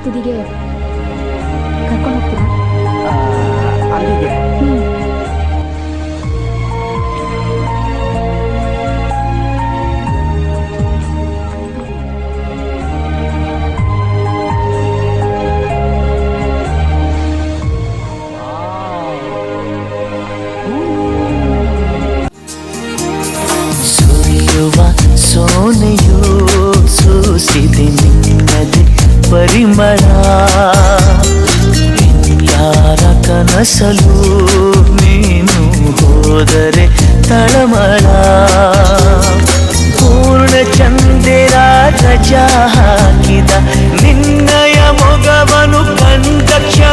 ತುದಿಗೆ ಕರ್ಕೊಂಡು ಹೋಗ್ತೀರಾ? ಅಲ್ಲಿಗೆ ಸುರಿಯುವ ಸೋನೆಯು ಸೂಸಿದೆ ನಿನ್ನದೆ ಪರಿಮಳ, ಯಾರ ಕನಸಲು ನೀನು ಹೋದರೆ ತಳಮಳ. ಪೂರ್ಣ ಚಂದಿರ ರಜಾ ಹಾಕಿದ ನಿನ್ನಯ ಮೊಗವನು ಕಂಡ ಕ್ಷಣ